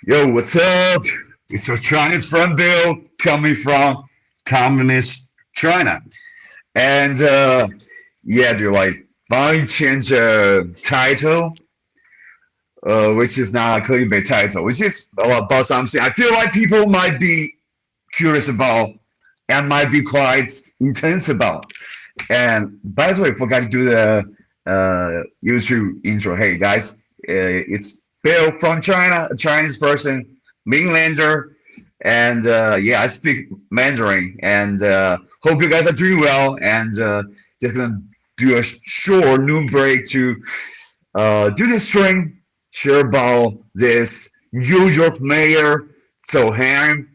Yo, what's up? It's your Chinese friend Bill coming from communist China. And yeah, dude, like finally change title, which is not a clickbait title, which is about something I feel like people might be curious about and might be quite intense about. And by the way, I forgot to do the YouTube intro. Hey guys, it's Bill from China, a Chinese person, mainlander, and yeah, I speak Mandarin. And hope you guys are doing well. And just gonna do a short noon break to do this stream, share about this New York Mayor Zohran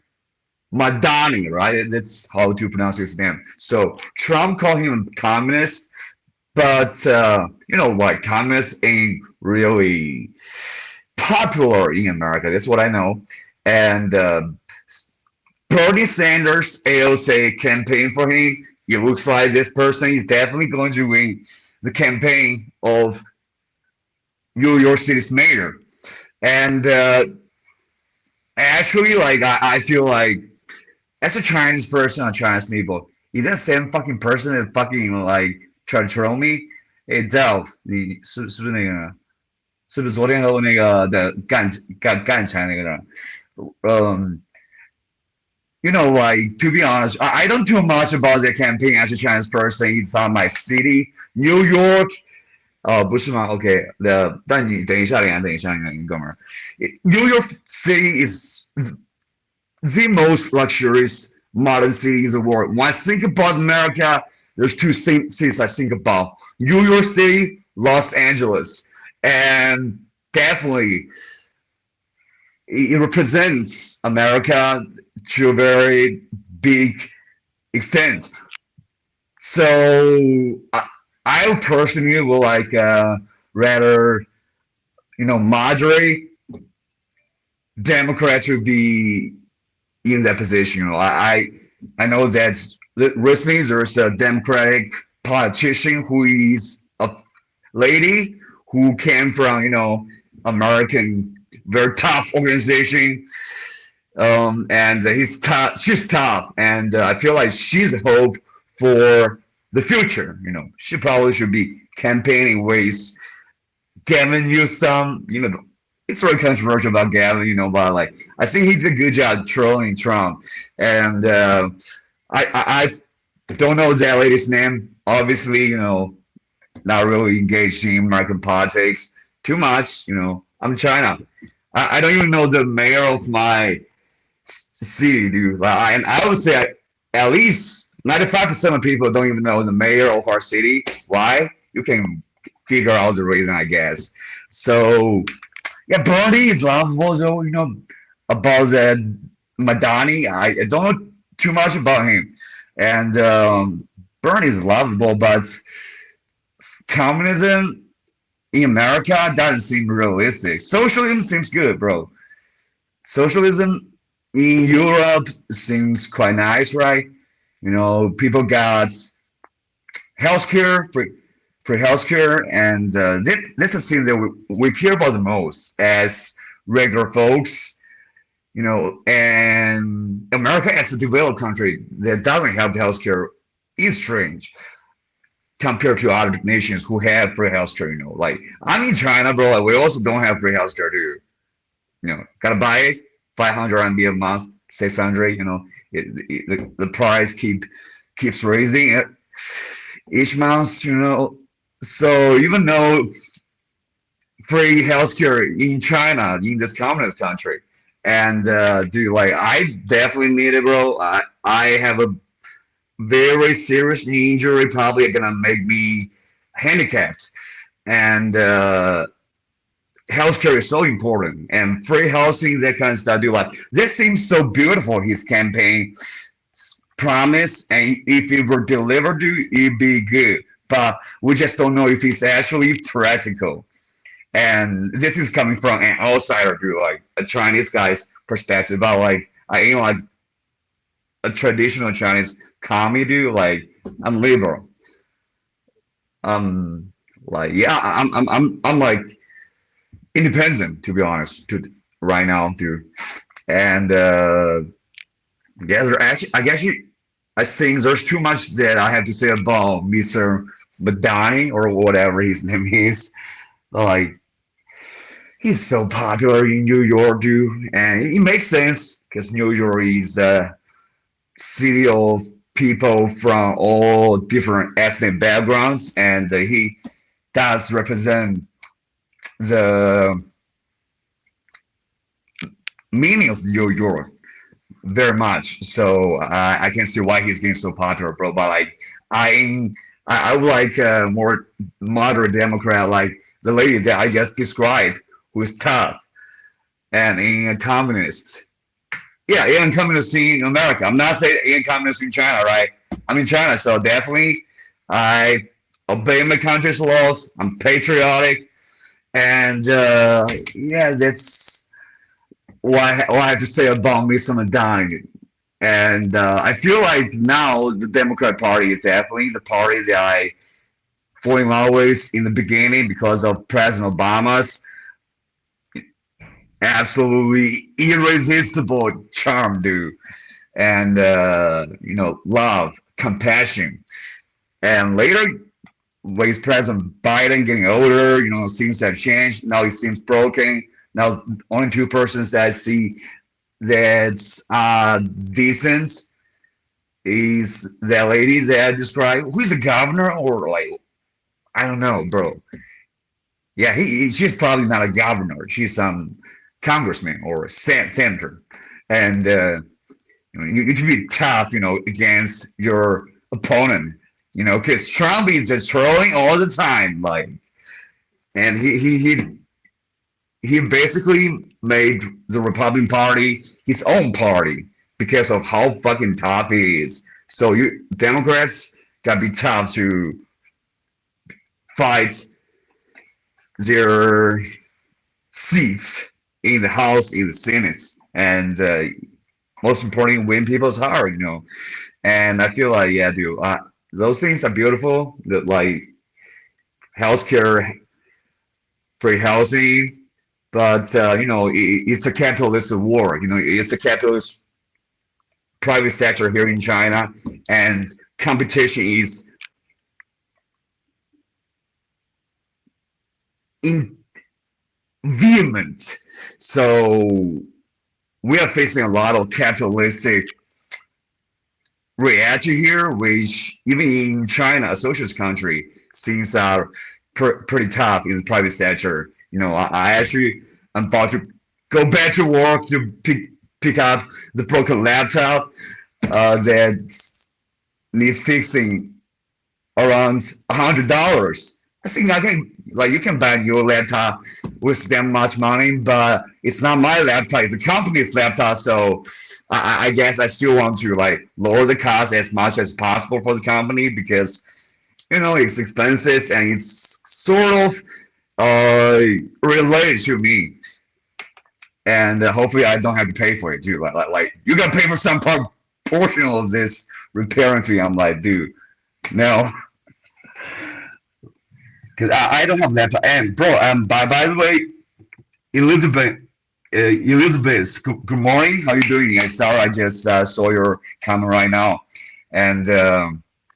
Madani, right? That's how to pronounce his name. So Trump called him a communist, but like communists ain't really popular in America. That's what I know. And Bernie Sanders AOC campaign for him. It looks like this person is definitely going to win the campaign of New York City's mayor. And actually, like I feel like as a Chinese person or Chinese people, is that same fucking person that fucking like try to troll me? Hey, Delph, 你是不是昨天和我那个的干起来那个人？like to be honest, I don't do much about the campaign as a Chinese person. It's not my city, New York. 不是吗？OK，但你等一下，等一下，哥们儿，New York City is the most luxurious modern city in the world. When I think about America, there's two cities I think about: New York City, Los Angeles, and definitely it represents America to a very big extent. So I personally will like rather moderate Democrat to be in that position. I know that recently there's a Democratic politician who is a lady who came from American very tough organization, and he's tough. She's tough, and I feel like she's a hope for the future. She probably should be campaigning with Gavin Newsom. It's really controversial about Gavin, but like I think he did a good job trolling Trump, and I don't know that lady's name. Obviously, not really engaged in American politics too much. I'm China. I don't even know the mayor of my city, dude. And I would say at least 95% of people don't even know the mayor of our city. Why? You can figure out the reason, I guess. So yeah, Bernie is lovable, so about that Madani. I don't know too much about him, and Bernie is lovable, but communism in America doesn't seem realistic. Socialism seems good, bro. Socialism in Europe seems quite nice, right? People got healthcare, free healthcare, and that's the thing that we care about the most as regular folks. And America as a developed country that doesn't have healthcare is strange compared to other nations who have free healthcare. Like I'm in China, bro. Like, we also don't have free healthcare, dude. Gotta buy it, 500 RMB a month, 600. The price keeps raising it each month. So even though free healthcare in China, in this communist country, and dude, like I definitely need it, bro. I have a very serious knee injury, probably gonna make me handicapped, and healthcare is so important, and free housing, that kind of stuff. Dude, like this seems so beautiful. His campaign promise, and if it were delivered, dude, it'd be good. But we just don't know if it's actually practical. And this is coming from an outsider, dude, like a Chinese guy's perspective. But like I ain't like a traditional Chinese commie, dude. Like I'm liberal. Like yeah, I'm like independent, to be honest. right now, dude. And yeah, I think there's too much that I have to say about Mr. Madani or whatever his name is. Like, he's so popular in New York, dude, and it makes sense because New York is a city of people from all different ethnic backgrounds, and he does represent the meaning of New York very much. So I can see why he's getting so popular, bro. But like, I would like a more moderate Democrat, like the lady that I just described, who is tough and in a communist. Yeah, in communist in America. I'm not saying in communist in China, right? I'm in China, so definitely I obey my country's laws. I'm patriotic, and yeah, that's what I have to say about Mr. Madani. And I feel like now the Democrat Party is definitely the party that I fall in love with in the beginning because of President Obama's absolutely irresistible charm, dude. And love, compassion. And later, with President Biden getting older, things have changed. Now he seems broken. Now only two persons that I see that's decent is that lady that I described, who's a governor or like, I don't know, bro. Yeah, she's probably not a governor. She's some congressman or a senator, and you can be tough, against your opponent, because Trump is just trolling all the time, like, and he basically made the Republican Party his own party because of how fucking tough he is. So you Democrats gotta be tough to fight their seats in the House, in the Senate, and most importantly, win people's heart. And I feel like, yeah, dude, those things are beautiful. That like healthcare, free housing, but it's a capitalist war. It's a capitalist private sector here in China, and competition is vehement. So we are facing a lot of capitalistic reaction here, which even in China, a socialist country, things are pretty tough in the private sector. I actually am about to go back to work to pick up the broken laptop that needs fixing around $100. I think you can buy a new laptop with that much money, but it's not my laptop, it's the company's laptop. So I guess I still want to like lower the cost as much as possible for the company because it's expensive and it's sort of related to me. And hopefully I don't have to pay for it, dude. Like you gotta pay for some portion of this repairing fee. I'm like, dude, no. Cause I don't have laptop. And bro, by the way, Elizabeth, good morning. How you doing? Sorry, I just saw your comment right now. And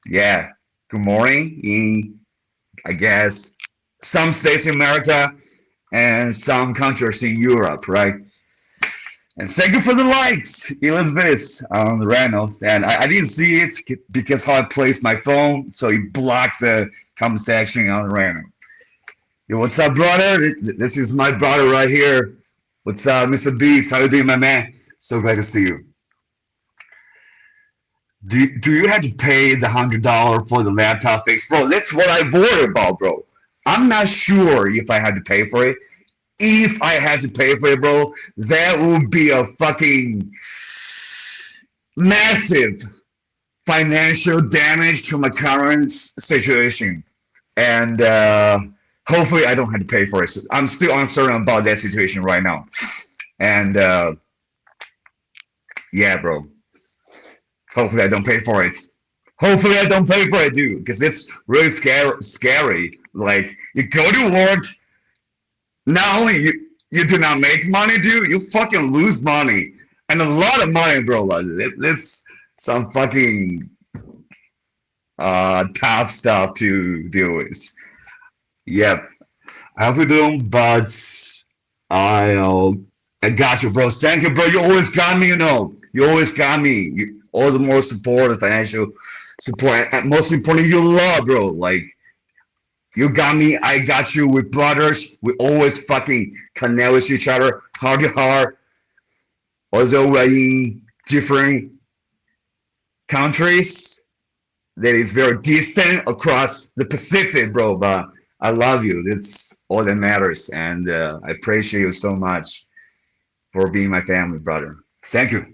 yeah, good morning. In I guess some states in America and some countries in Europe, right? And thank you for the likes, Elizabeth, on the Reynolds. And I didn't see it because how I placed my phone, so it blocked the comment section on the Reynolds. Yo, what's up, brother? This is my brother right here. What's up, Mr. Beast? How you doing, my man? So glad to see you. Do you have to pay the $100 for the laptop fix? Bro, that's what I worry about, bro. I'm not sure if I had to pay for it. If I had to pay for it, bro, that would be a fucking massive financial damage to my current situation. And hopefully I don't have to pay for it. So I'm still uncertain about that situation right now. And yeah, bro. Hopefully I don't pay for it. Hopefully I don't pay for it, dude, because it's really scary. Like, you go to work, not only you do not make money, dude, you fucking lose money. And a lot of money, bro. Like, it's some fucking tough stuff to deal with. Yep. I hope you do, but I got you, bro. Thank you, bro. You always got me, you know. You always got me. You always more support, financial support, and most importantly, you love, bro. Like, you got me, I got you. We're brothers. We always fucking connect with each other, heart to heart. Although we're in different countries, that is very distant across the Pacific, bro. But I love you. That's all that matters, and I appreciate you so much for being my family, brother. Thank you.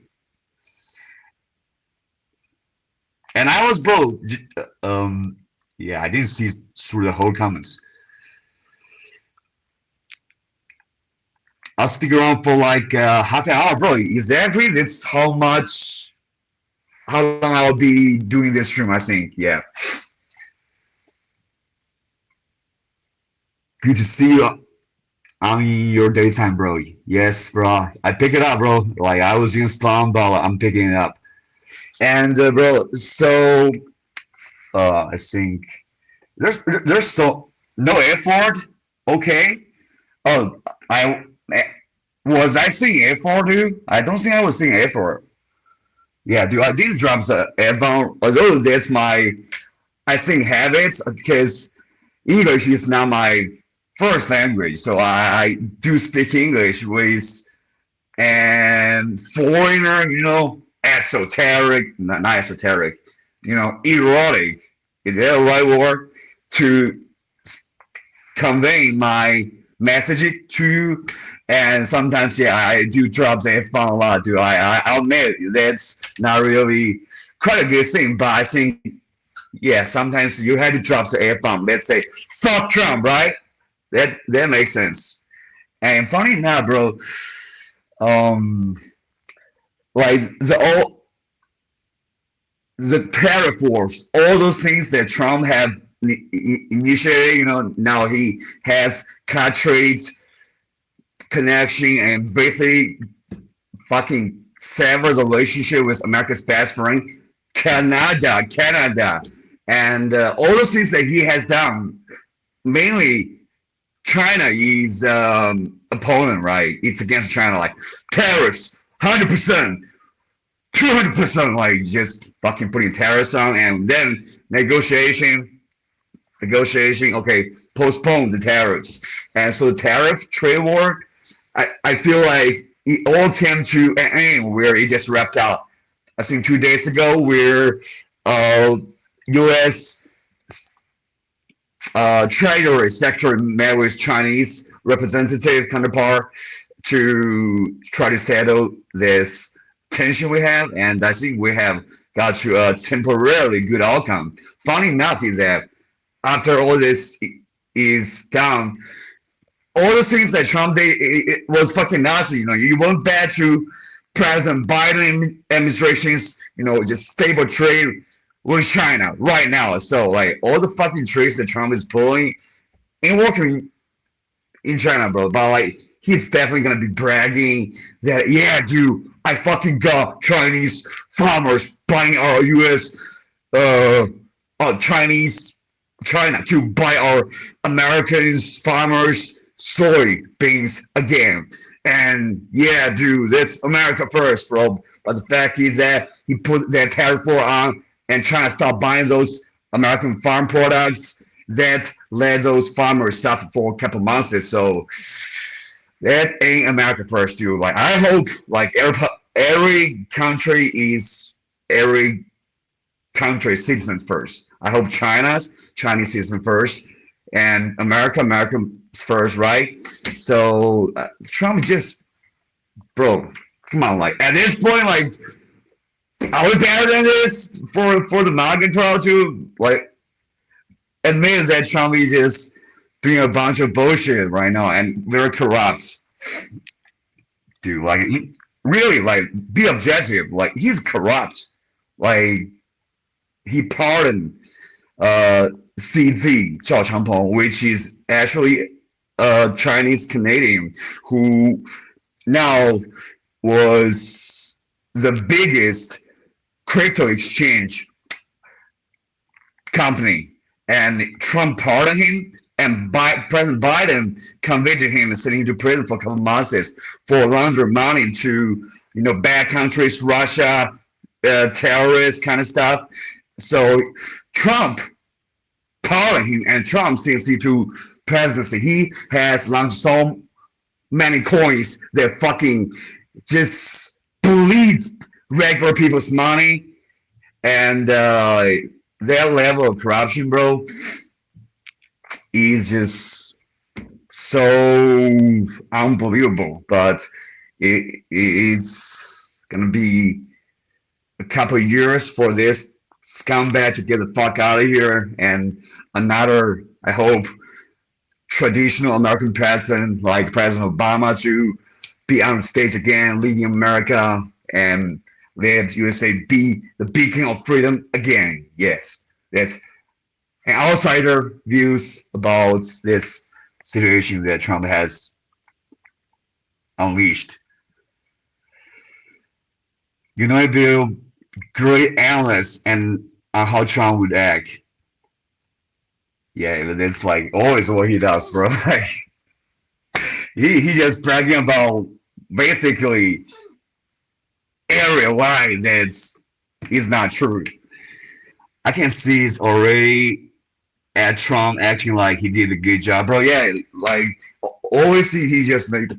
And I was, bro. Yeah, I didn't see through the whole comments. I'll stick around for like half an hour, bro. Exactly. That's how long I'll be doing this stream, I think. Yeah. Good to see you on your daytime, bro. Yes, bro. I pick it up, bro. Like, I was in slum, but I'm picking it up. And bro, so I think there's so no effort. Okay. Oh, I saying effort, dude? I don't think I was saying effort. Yeah, dude, I did drop the F-bomb. Although that's my, I think, habits, because English is not my first language. So I do speak English with and foreigner, you know, esoteric, not esoteric, you know, erotic. Is that the right word? To convey my message to you. And sometimes, yeah, I do drop the F-bomb a lot, dude. I'll admit that's not really quite a good thing, but I think, yeah, sometimes you had to drop the F-bomb. Let's say, fuck Trump, right? That makes sense. And funny enough, bro, like the tariff wars, all those things that Trump have initiated, you know, now he has cut trades, connection, and basically fucking severs the relationship with America's best friend, Canada, and all those things that he has done, mainly China is opponent, right? It's against China, like tariffs, 100%, 200%, like just fucking putting tariffs on, and then negotiation, okay, postpone the tariffs. And so the tariff trade war, I feel like it all came to an end where it just wrapped out. I think 2 days ago, where U.S. Treasury Secretary met with Chinese representative counterpart to try to settle this tension we have, and I think we have got to a temporarily good outcome. Funny enough is that after all this is done, all the things that Trump did, it was fucking Nazi. You know, you went back to President Biden administration's, you know, just stable trade with China right now. So like all the fucking trades that Trump is pulling ain't working in China, bro. But like he's definitely gonna be bragging that, yeah, dude, I fucking got Chinese farmers buying our U.S. China to buy our American farmers soybeans again. And yeah, dude, that's America first, bro. But the fact is that he put that tariff on and China stopped buying those American farm products. That led those farmers suffer for a couple months. So that ain't America first, dude. Like I hope, like every country citizens first. I hope Chinese citizen first, and America's first, right? So Trump just, bro, come on, like at this point, like, are we better than this for the MAGA crowd to like admit that Trump is just doing a bunch of bullshit right now and very corrupt, dude? Like, really, like, be objective. Like, he's corrupt. Like, he pardoned CZ Zhao Changpeng, which is actually Chinese Canadian who now was the biggest crypto exchange company, and Trump pardoned him, and President Biden convicted him and sent him to prison for a couple months for laundering money to bad countries, Russia, terrorists kind of stuff. So Trump pardoned him, and Trump, since he to presidency, he has launched so many coins that fucking just bleed regular people's money, and their level of corruption, bro, is just so unbelievable. But it's gonna be a couple of years for this scumbag to get the fuck out of here, and another, I hope, traditional American president like President Obama to be on the stage again, leading America, and let USA be the beacon of freedom again. Yes, that's an outsider views about this situation that Trump has unleashed. Bill, great analyst and on how Trump would act. Yeah, that's like always what he does, bro. Like he just bragging about basically area lies that is not true. I can see it's already at Trump acting like he did a good job, bro. Yeah, like always he just made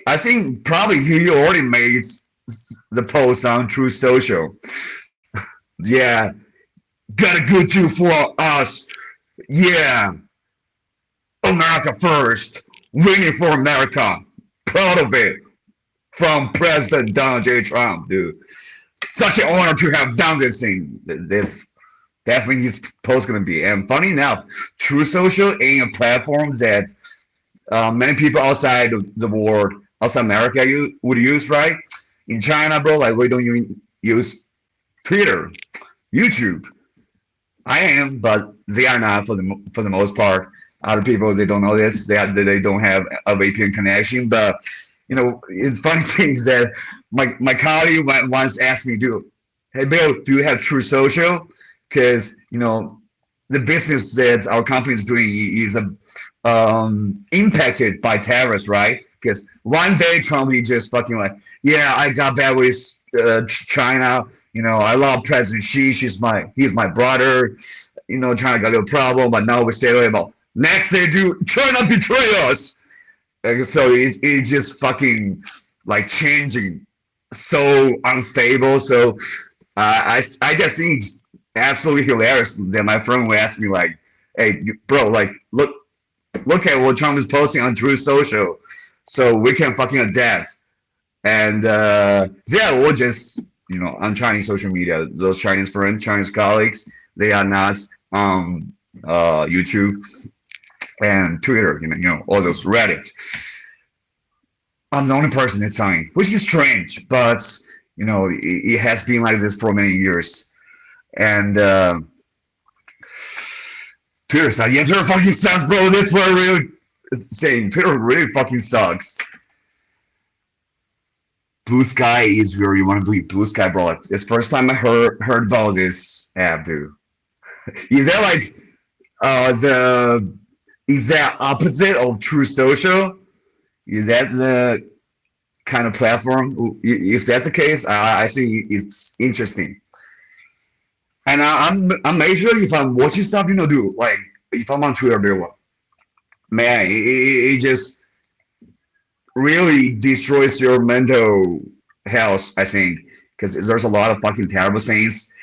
I think probably he already made the post on True Social. Yeah, got a good do for us. Yeah, America first, winning for America, proud of it. From President Donald J. Trump, dude. Such an honor to have done this thing. This definitely his post gonna be. And funny enough, True Social ain't a platform that many people outside the world, outside America, would use, right? In China, bro, like we don't even use Twitter, YouTube. I am, but they are not for the most part. Other people, they don't know this. They don't have a VPN connection, but it's funny things that my colleague once asked me, hey Bill, do you have True Social? Because the business that our company is doing is impacted by terrorists, right? Because one day Trump, he just fucking like, yeah, I got bad with China. I love President Xi. He's my brother. China got a little problem, but now we say about next day, dude, China betray us. So it's just fucking like changing, so unstable. So I just think it's absolutely hilarious that my friend would ask me like, "Hey, bro, like look at what Trump is posting on True Social, so we can fucking adapt." And yeah, we'll just on Chinese social media, those Chinese friends, Chinese colleagues, they are not on YouTube and Twitter, all those Reddit. I'm the only person that's on it, which is strange, but it has been like this for many years. And Twitter sucks. Yeah, Twitter fucking sucks, bro. That's what I really saying. Twitter really fucking sucks. Blue Sky is where you want to be. Blue Sky, bro. Like, it's first time I heard about this app, dude. Is that like is that opposite of True Social? Is that the kind of platform? If that's the case, I think it's interesting. And I'm usually if I'm watching stuff, dude, like if I'm on Twitter, dude, man, it just really destroys your mental health, I think, because there's a lot of fucking terrible things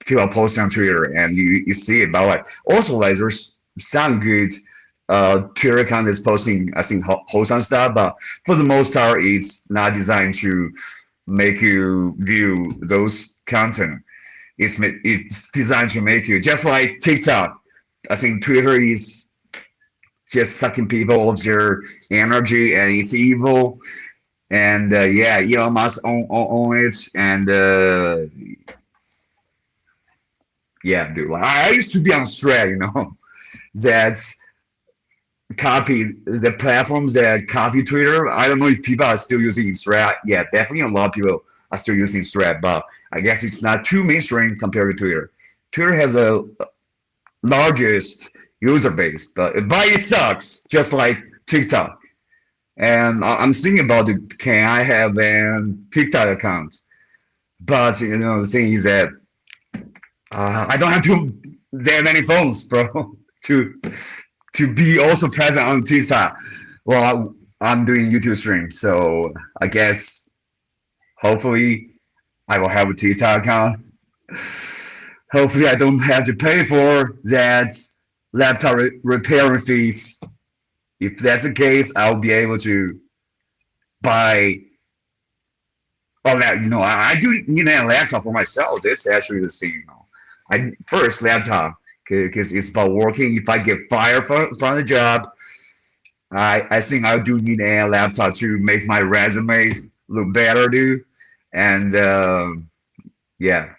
people posting on Twitter, and you see it. But like also like there's some good Twitter account is posting, I think, wholesome stuff, but for the most part, it's not designed to make you view those content. It's designed to make you just like TikTok. I think Twitter is just sucking people of their energy, and it's evil. And yeah, Elon Musk own it, and yeah, dude. Like, I used to be on Thread, that's copy the platforms that copy Twitter. I don't know if people are still using Thread. Yeah, definitely a lot of people are still using Thread, but I guess it's not too mainstream compared to Twitter. Twitter has a largest user base, but it sucks, just like TikTok. And I'm thinking about can I have a TikTok account? But the thing is that I don't have that many phones, bro, to be also present on TikTok. Well, I'm doing YouTube stream, so I guess hopefully I will have a TikTok account. Hopefully I don't have to pay for that laptop repair fees. If that's the case, I'll be able to buy. Oh, I do need a laptop for myself. That's actually the thing. First laptop because it's about working. If I get fired from the job, I think I do need a laptop to make my resume look better, dude. And yeah,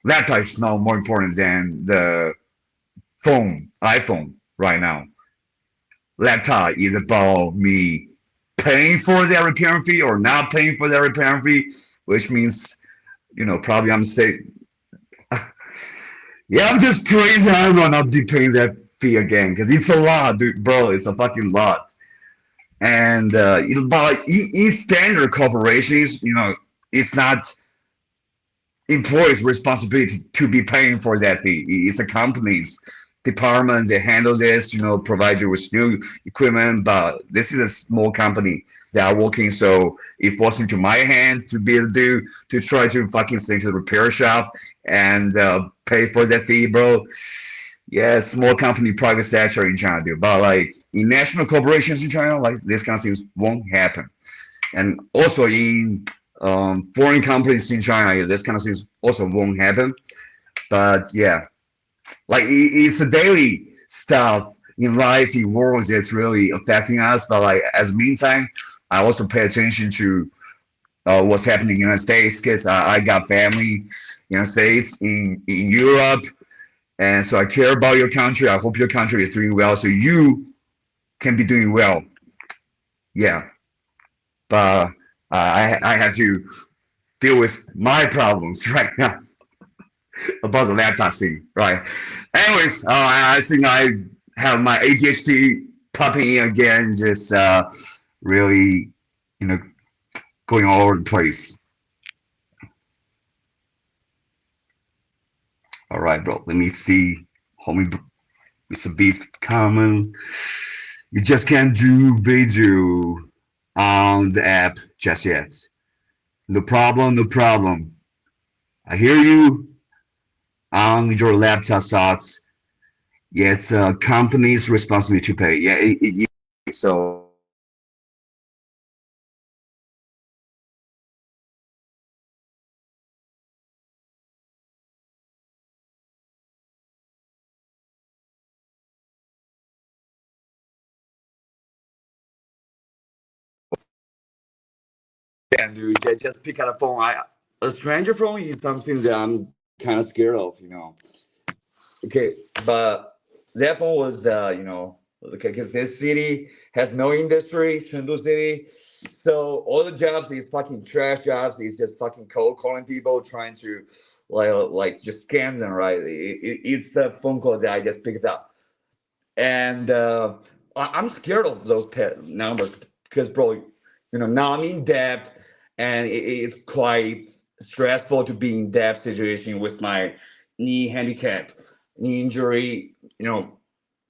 laptop is now more important than the iPhone right now. Laptop is about me paying for that repair fee or not paying for that repair fee, which means, probably I'm saying, yeah, I'm just praying that I will not be paying that fee again because it's a lot, dude, bro. It's a fucking lot. And but in standard corporations, it's not employees' responsibility to be paying for that fee. It's a company's department that handles this, provide you with new equipment. But this is a small company that are working, so it falls into my hand to be able to try to fucking send to the repair shop and pay for that fee, bro. Yeah, small company, private sector in China, dude. But like in national corporations in China, like this kind of things won't happen. And also in foreign companies in China, this kind of things also won't happen. But yeah, like it's the daily stuff in life, in world that's really affecting us. But like as meantime, I also pay attention to what's happening in the United States because I got family in the United States, in Europe, and so I care about your country. I hope your country is doing well, so you can be doing well. Yeah, but I have to deal with my problems right now about the laptop thing, right? Anyways, I think I have my ADHD popping in again, just really, going all over the place. All right, bro. Let me see. Homie, Mr. Beast comment. You just can't do video on the app just yet. No problem, no problem. I hear you on your laptop thoughts. Yeah, it's a company's responsibility to pay. Yeah, so and you just pick up a phone. A stranger phone is something that I'm kind of scared of. Okay, but that phone was okay, because this city has no industry, Chengdu City. So all the jobs is fucking trash jobs. It's just fucking cold calling people, trying to like just scam them, right? It's a phone call that I just picked up, and I'm scared of those numbers because, bro, now I'm in debt, and it's quite stressful to be in debt situation with my knee handicap, knee injury,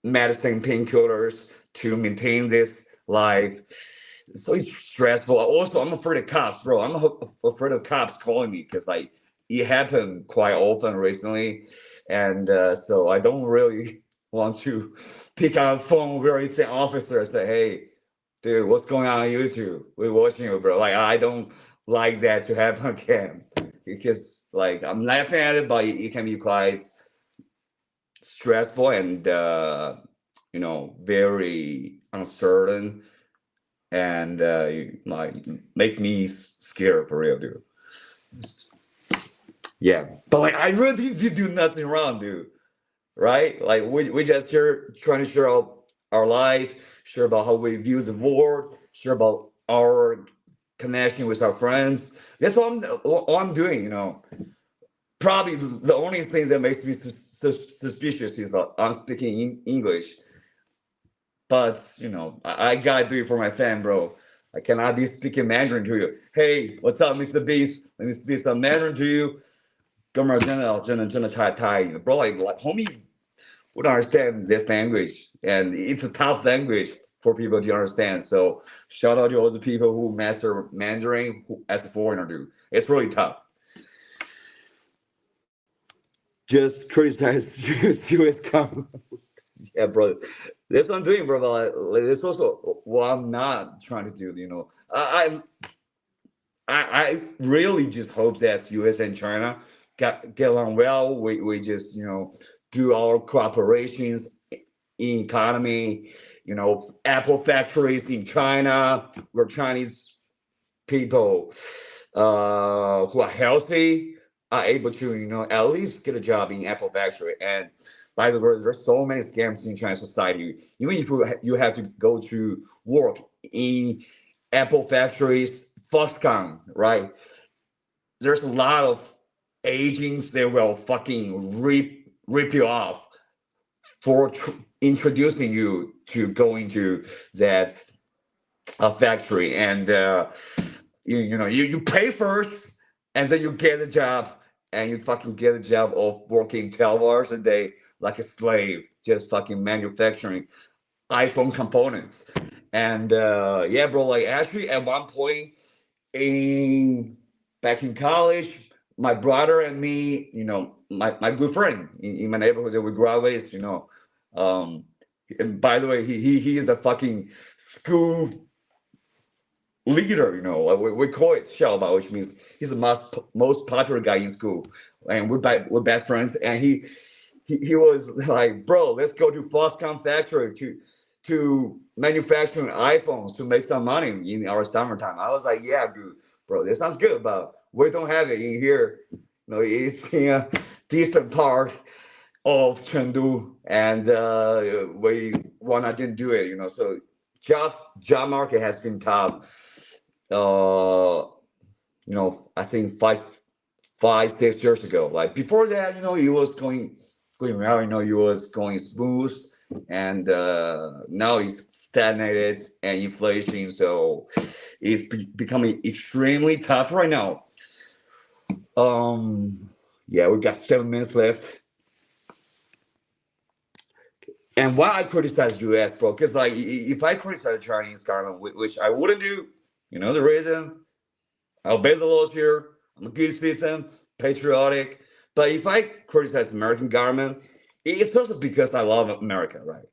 medicine, painkillers to maintain this life. So it's stressful. Also, I'm afraid of cops, bro. I'm afraid of cops calling me because like it happened quite often recently, and so I don't really want to pick up a phone where it's an officer and say, "Hey, dude, what's going on YouTube? We're watching you, bro." Like I don't like that to happen again because like I'm laughing at it, but it can be quite stressful and very uncertain and like make me scared for real, dude. Yeah, but like I really think you do nothing wrong, dude. right? Like we just trying to share our life, share about how we view the world, share about our connection with our friends. That's what I'm doing, Probably the only thing that makes me suspicious is that I'm speaking English. But I gotta do it for my fan, bro. I cannot be speaking Mandarin to you. Hey, what's up, Mr. Beast? Let me speak some Mandarin to you. 哥们儿真的差太远了 bro. Like homie would understand this language, and it's a tough language for people to understand. So shout out to all the people who master Mandarin as a foreigner do. It's really tough. Just criticize US government. Yeah, bro. That's what I'm doing, bro. But like, that's also what I'm not trying to do. I really just hope that US and China get along well. We just do our cooperations in economy. Apple factories in China, where Chinese people who are healthy are able to at least get a job in Apple factory. And by the way, there's so many scams in Chinese society. Even if you have to go to work in Apple factories, Foxconn, right? There's a lot of agents that will fucking rip you off for introducing you to going to that factory, and you pay first, and then you get a job, and you fucking get a job of working 12 hours a day like a slave, just fucking manufacturing iPhone components. And yeah, bro, like actually at one point back in college, my brother and me, my good friend in my neighborhood that we grew up with, and by the way, he is a fucking school leader, like we call it Xiaoba, which means he's the most popular guy in school, and we're best friends. And he was like, bro, let's go to Foxconn factory to manufacture iPhones to make some money in our summertime. I was like, yeah, dude, bro, that sounds good, but we don't have it in here. It's in a distant part of Chengdu, and we didn't do it. So job market has been tough. I think 6 years ago. Like before that, it was going well. It was going smooth, and now it's stagnated and inflation. So it's becoming extremely tough right now. Yeah, we've got 7 minutes left. And why I criticize US, bro? Because like if I criticize Chinese government, which I wouldn't do, the reason, I'll obey the laws here. I'm a good citizen, patriotic. But if I criticize American government, it's also because I love America, right?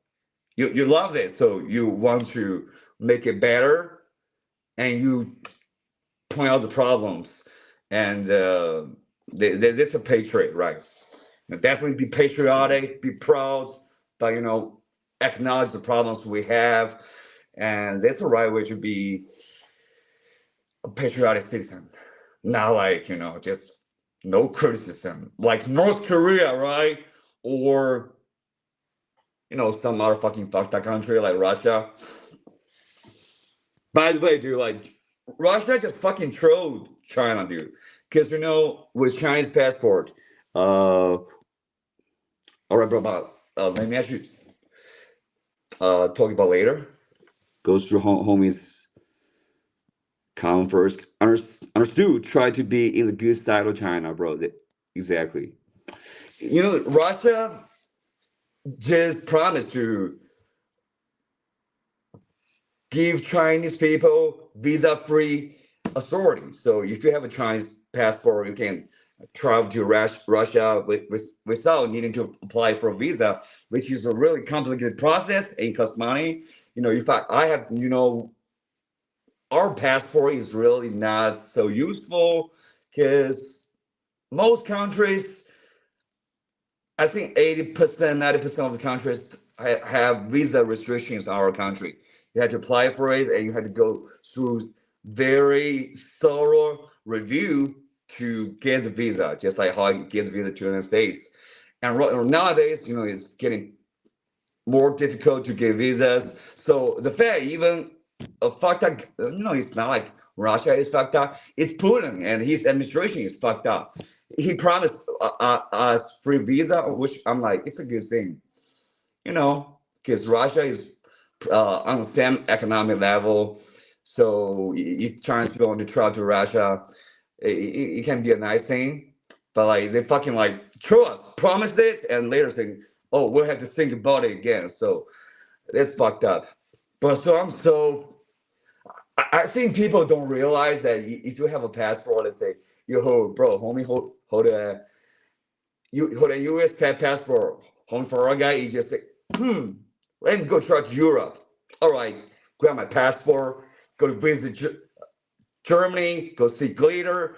You love it, so you want to make it better, and you point out the problems, and that's a patriot, right? Definitely be patriotic, be proud, but acknowledge the problems we have, and that's the right way to be a patriotic citizen. Not like just no criticism, like North Korea, right? Or some other fucking fucked up country like Russia. By the way, dude, like Russia just fucking trolled China, dude, because with Chinese passport. All right, bro. But let me actually talk about later. Goes through homies. Come first. Understood. Try to be in the good side of China, bro. Exactly. Russia just promised to give Chinese people visa-free authority. So if you have a Chinese passport, you can travel to Russia without needing to apply for a visa, which is a really complicated process and costs money. In fact, I have, our passport is really not so useful because most countries, I think 80%, 90% of the countries have visa restrictions in our country. You had to apply for it, and you had to go through very thorough review to get the visa, just like how I get the visa to the United States. And nowadays, it's getting more difficult to get visas. So the Fed even fucked up. It's not like Russia is fucked up. It's Putin and his administration is fucked up. He promised us free visa, which I'm like, it's a good thing, because Russia is on the same economic level. So if Chinese people want to travel to Russia, it can be a nice thing. But like they fucking like promised it, and later saying, "Oh, we'll have to think about it again." So that's fucked up. But I think people don't realize that if you have a passport, let's say you hold a U.S. passport, home for a guy, you just say, let me go try to Europe. All right, grab my passport, go to visit Germany, go see glitter.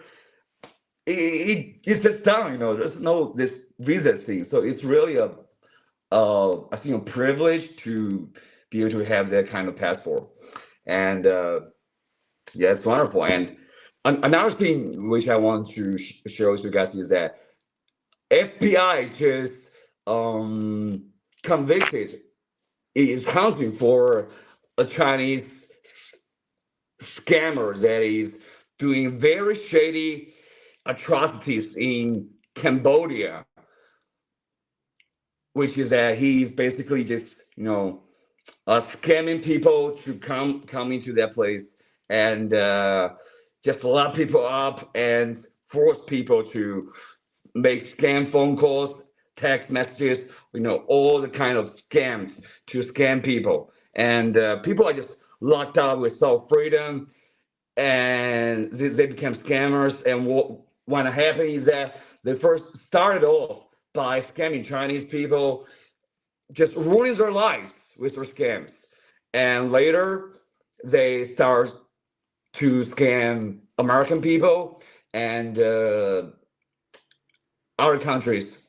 It's just done, there's no this visa thing. So it's really I think a privilege to be able to have that kind of passport. And yeah, it's wonderful. And another thing which I want to show you guys is that FBI just convicted is counting for a Chinese scammer that is doing very shady atrocities in Cambodia, which is that he's basically just scamming people to come into that place and just lock people up and force people to make scam phone calls, text messages, all the kind of scams to scam people. And people are just locked up without freedom, and they become scammers. And what happened is that they first started off by scamming Chinese people, just ruining their lives with their scams. And later, they start to scam American people and other countries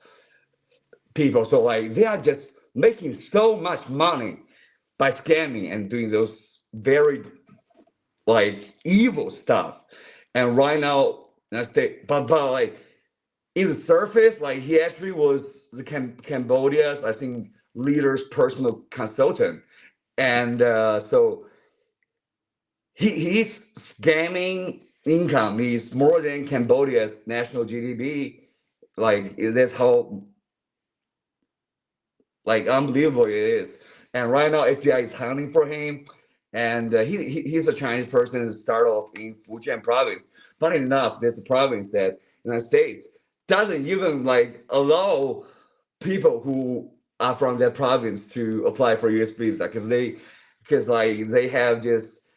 people. So like they are just making so much money by scamming and doing those very like evil stuff. And right now, but like in the surface, like he actually was the Cambodia's, I think, leader's personal consultant. And so he's scamming income. He's more than Cambodia's national GDP. Like that's how like unbelievable it is. And right now, FBI is hunting for him. And he's a Chinese person who started off in Fujian province. Funny enough, there's a province that United States doesn't even like allow people who are from that province to apply for US visa because they have just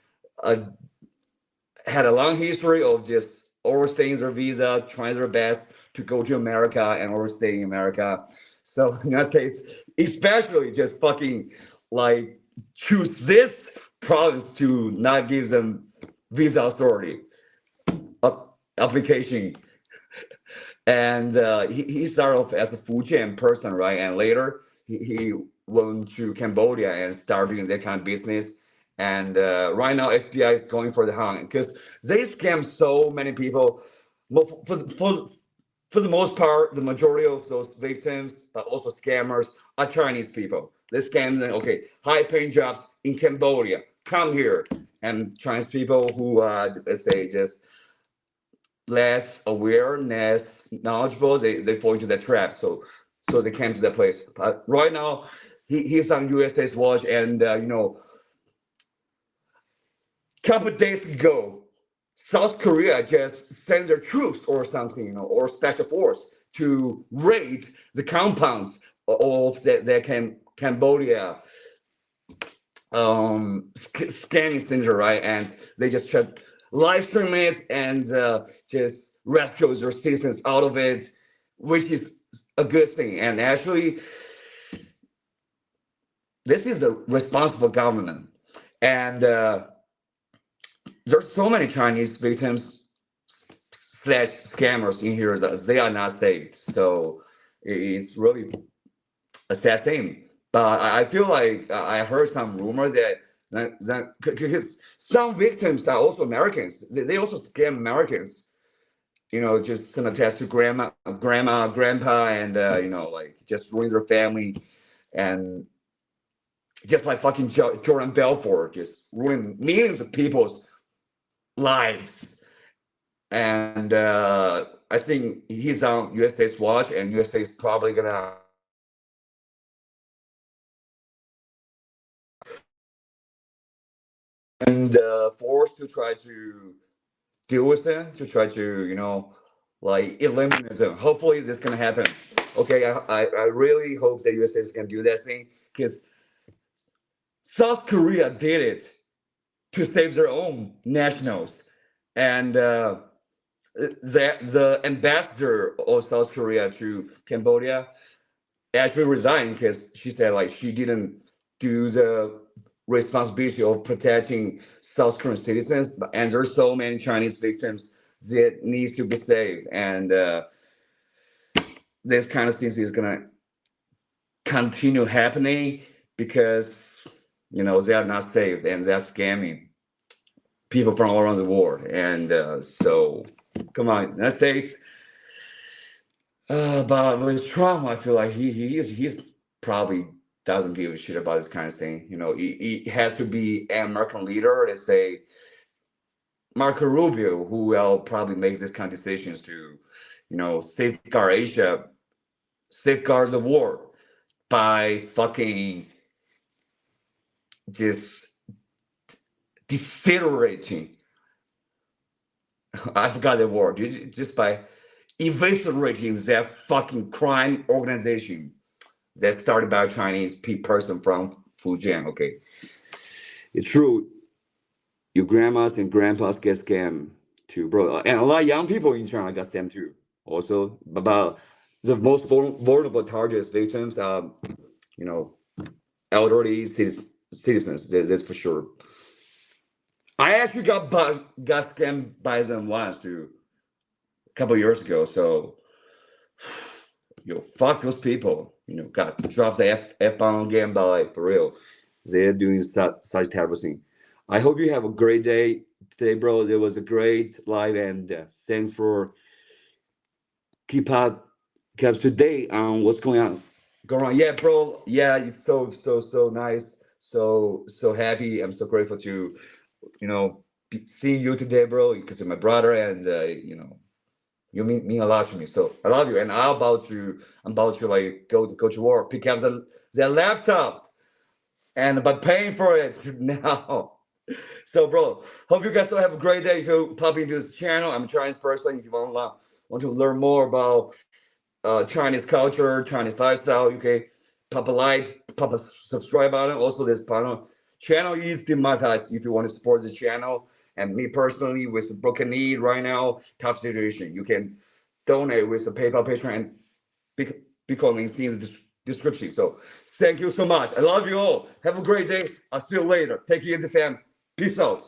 had a long history of just overstaying their visa, trying their best to go to America and overstay in America. So United States, especially just fucking like choose this province to not give them visa authority application. And he started off as a Fujian person, right? And later he went to Cambodia and started doing that kind of business. And right now FBI is going for the hunt because they scam so many people. For the most part, the majority of those victims, but also scammers, are Chinese people. They scam them, okay, high-paying jobs in Cambodia, come here. And Chinese people who are, let's say, just less aware, less knowledgeable, they fall into that trap. So they came to that place. But right now, he's on USA's watch, and couple of days ago, South Korea just sent their troops or something, or special force to raid the compounds of the Cambodia scanning center, right? And they just shut live stream it and just rescue their citizens out of it, which is a good thing. And actually, this is a responsible government. And there's so many Chinese victims / scammers in here that they are not saved. So it's really a sad thing. But I feel like I heard some rumors that because some victims are also Americans. They also scam Americans. just gonna attach to grandma, grandpa, and like just ruins their family, and just like fucking Jordan Belfort, just ruining millions of people's lives. And I think he's on USA's watch, and USA is probably gonna and forced to try to deal with them, to try to like eliminate them. Hopefully this can happen. Okay, I really hope that USA is gonna do that thing, because South Korea did it to save their own nationals, and the ambassador of South Korea to Cambodia actually resigned because she said like she didn't do the responsibility of protecting South Korean citizens, and there's so many Chinese victims that needs to be saved, and this kind of things is gonna continue happening because they are not saved, and they're scamming people from all around the world. And so come on, United States. But with Trump, I feel like he's probably doesn't give a shit about this kind of thing. He has to be an American leader. Let's say Marco Rubio, who will probably make this kind of decisions to, safeguard Asia, safeguard the war by fucking just decelerating. I forgot the word. Just by eviscerating that fucking crime organization that started by a Chinese person from Fujian. Okay, it's true. Your grandmas and grandpas get scammed too, bro, and a lot of young people in China got scammed too. Also, about the most vulnerable targets, victims, elderly citizens. That's for sure. I actually got scammed by them once too, a couple years ago. So, fuck those people. Got dropped the F-bomb again, but like, for real, they're doing such terrible thing. I hope you have a great day today, bro. It was a great live, and thanks for keep up to date on what's going on. Yeah, bro. Yeah, it's so nice. So happy. I'm so grateful to seeing you today, bro, because you're my brother, and you mean a lot to me. So I love you, and I'm about to like go to work, pick up the laptop, and but paying for it now. So, bro, hope you guys still have a great day. If you pop into this channel, I'm a Chinese person. If you want to learn more about Chinese culture, Chinese lifestyle, okay, pop a like, pop a subscribe button. Also, this channel is demonetized. If you want to support the channel, and me personally, with a broken knee right now, tough situation, you can donate with the PayPal, Patreon, and Bitcoin links in the description. So thank you so much. I love you all. Have a great day. I'll see you later. Take it easy, fam. Peace out.